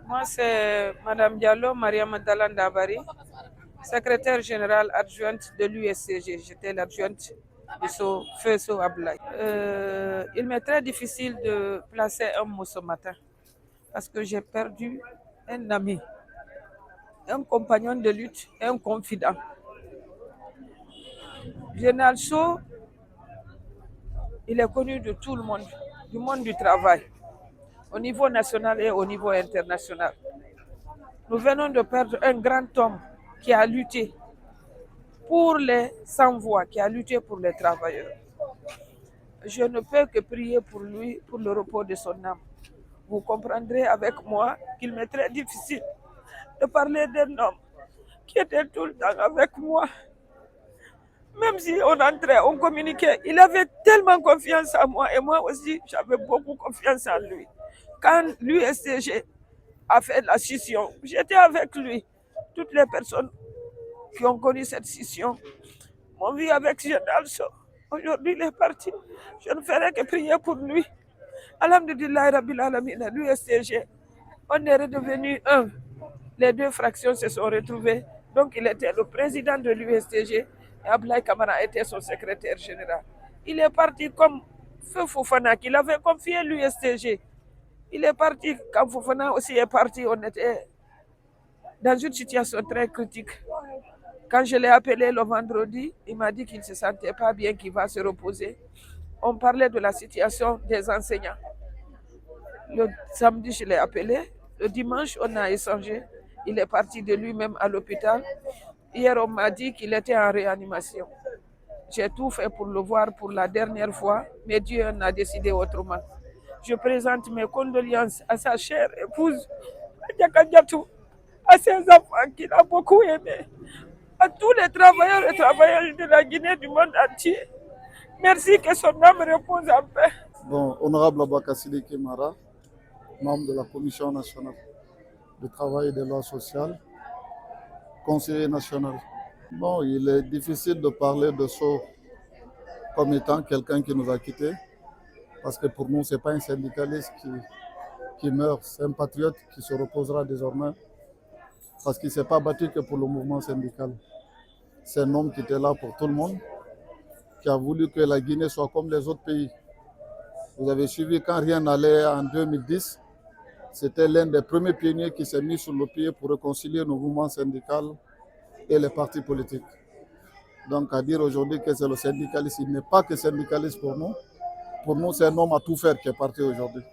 Moi, c'est Madame Diallo, Maria Madala Dabari, secrétaire générale adjointe de l'USCG. J'étais l'adjointe de Feu So Ablaye. Il m'est très difficile de placer un mot ce matin parce que j'ai perdu un ami, un compagnon de lutte, un confident. Général So, il est connu de tout le monde, du monde du travail, au niveau national et au niveau international. Nous venons de perdre un grand homme qui a lutté pour les sans-voix, qui a lutté pour les travailleurs. Je ne peux que prier pour lui, pour le repos de son âme. Vous comprendrez avec moi qu'il m'est très difficile de parler d'un homme qui était tout le temps avec moi. Même si on entrait, on communiquait, il avait tellement confiance en moi et moi aussi, j'avais beaucoup confiance en lui. Quand l'USCG a fait la scission, j'étais avec lui. Toutes les personnes qui ont connu cette scission m'ont vu avec Général So. Aujourd'hui, il est parti. Je ne ferai que prier pour lui. Alhamdulillah, Rabbil Alamin, l'USCG, on est redevenu un. Les deux fractions se sont retrouvées. Donc, il était le président de l'USTG et Ablaye Kamara était son secrétaire général. Il est parti comme Feu Fofana, qu'il avait confié l'USTG. Il est parti. Quand Fofana aussi est parti, on était dans une situation très critique. Quand je l'ai appelé le vendredi, il m'a dit qu'il ne se sentait pas bien, qu'il va se reposer. On parlait de la situation des enseignants. Le samedi, je l'ai appelé. Le dimanche, on a échangé. Il est parti de lui-même à l'hôpital. Hier, on m'a dit qu'il était en réanimation. J'ai tout fait pour le voir pour la dernière fois, mais Dieu en a décidé autrement. Je présente mes condoléances à sa chère épouse, Diakadiatou, à ses enfants qu'il a beaucoup aimés, à tous les travailleurs et travailleuses de la Guinée, du monde entier. Merci, que son âme repose en paix. Bon, honorable Abakasile Kemara, membre de la Commission nationale du travail et des lois sociales, conseiller national. Bon, il est difficile de parler de ça comme étant quelqu'un qui nous a quittés, parce que pour nous, ce n'est pas un syndicaliste qui meurt, c'est un patriote qui se reposera désormais, parce qu'il ne s'est pas battu que pour le mouvement syndical. C'est un homme qui était là pour tout le monde, qui a voulu que la Guinée soit comme les autres pays. Vous avez suivi quand rien n'allait en 2010, c'était l'un des premiers pionniers qui s'est mis sur le pied pour réconcilier nos mouvements syndicaux et les partis politiques. Donc à dire aujourd'hui que c'est le syndicaliste, il n'est pas que syndicaliste pour nous. Pour nous, c'est un homme à tout faire qui est parti aujourd'hui.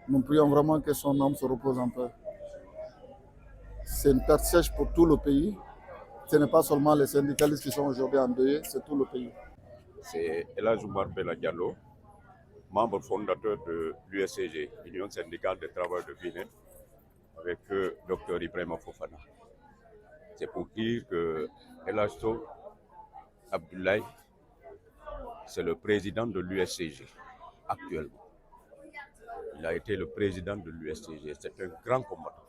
Nous prions vraiment que son âme se repose en paix. C'est une perte sèche pour tout le pays. Ce n'est pas seulement les syndicalistes qui sont aujourd'hui endeuillés, c'est tout le pays. C'est Elhadj Oumar Bello Diallo, membre fondateur de l'USCG, Union syndicale des travailleurs de Guinée, avec Dr Ibrahima Fofana. C'est pour dire que Elhadj So Abdoulaye, c'est le président de l'USCG actuellement. Il a été le président de l'USCG. C'est un grand combattant.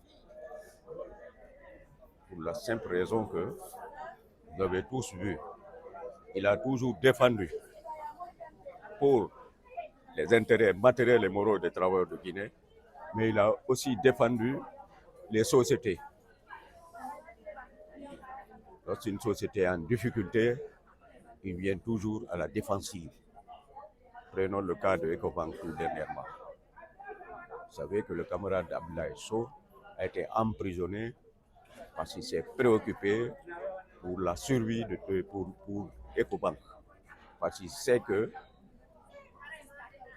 Pour la simple raison que vous avez tous vu, il a toujours défendu pour les intérêts matériels et moraux des travailleurs de Guinée, mais il a aussi défendu les sociétés. Lorsqu'une société est en difficulté, il vient toujours à la défensive. Prenons le cas de Ecobank tout dernièrement. Vous savez que le camarade Abdoulaye So a été emprisonné parce qu'il s'est préoccupé pour la survie pour Ecobank. Parce qu'il sait que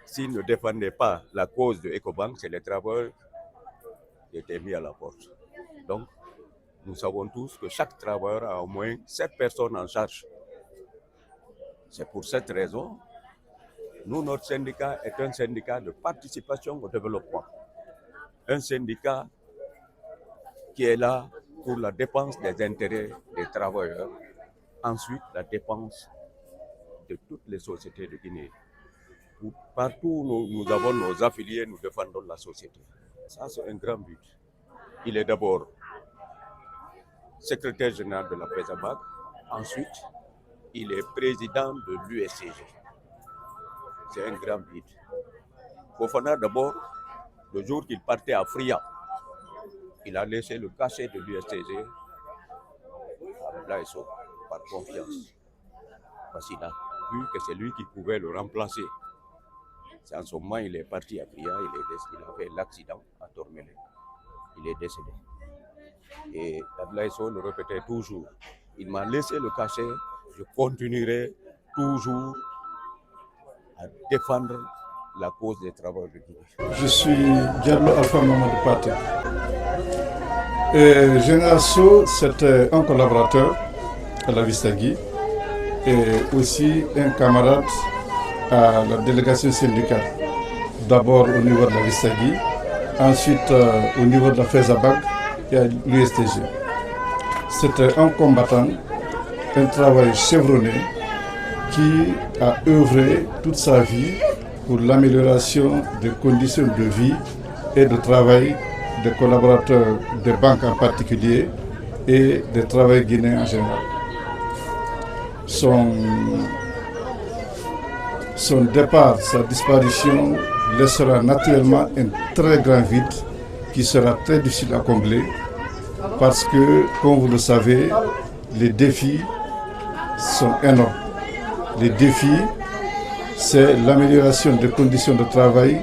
s'il ne défendait pas la cause de Ecobank, c'est les travailleurs qui étaient mis à la porte. Donc, nous savons tous que chaque travailleur a au moins 7 personnes en charge. C'est pour cette raison, nous, notre syndicat est un syndicat de participation au développement. Un syndicat qui est là pour la défense des intérêts des travailleurs. Ensuite, la défense de toutes les sociétés de Guinée. Partout où nous avons nos affiliés, nous défendons la société. Ça, c'est un grand but. Il est d'abord secrétaire général de la PESABAC. Ensuite, il est président de l'USCG. C'est un grand but. Fofana, d'abord, le jour qu'il partait à Fria, il a laissé le cachet de l'USTG à Abdoulaye Sow par confiance. Parce qu'il a vu que c'est lui qui pouvait le remplacer. C'est en ce moment il est parti à Kria, il a fait l'accident à Tormélé. Il est décédé. Et Abdoulaye Sow le répétait toujours. Il m'a laissé le cachet, je continuerai toujours à défendre la cause des travailleurs de Guinée. Je suis Diallo Alpha Mamadou Paté. Général Sow, c'était un collaborateur à la Vistagui et aussi un camarade à la délégation syndicale. D'abord au niveau de la Vistagui, ensuite au niveau de la FESABAG et à l'USTG. C'était un combattant, un travail chevronné qui a œuvré toute sa vie pour l'amélioration des conditions de vie et de travail des collaborateurs des banques en particulier et des travailleurs guinéens en général. Son départ, sa disparition laissera naturellement un très grand vide qui sera très difficile à combler parce que, comme vous le savez, les défis sont énormes. Les défis, c'est l'amélioration des conditions de travail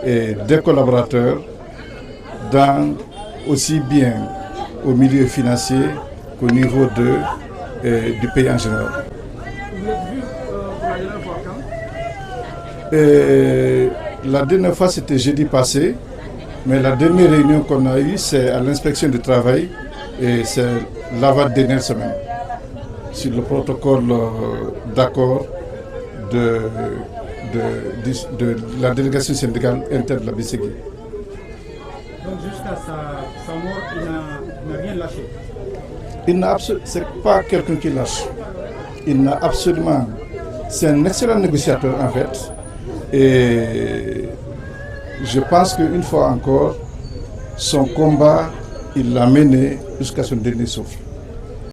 et des collaborateurs aussi bien au milieu financier qu'au niveau du pays en général. La dernière fois, c'était jeudi passé, mais la dernière réunion qu'on a eue, c'est à l'inspection du travail et c'est l'avant-dernière semaine sur le protocole d'accord de la délégation syndicale interne de la Bissegui. Donc jusqu'à sa mort, il n'a rien lâché. C'est pas quelqu'un qui lâche. Il n'a absolument. C'est un excellent négociateur en fait. Et je pense qu'une fois encore, son combat, il l'a mené jusqu'à son dernier souffle.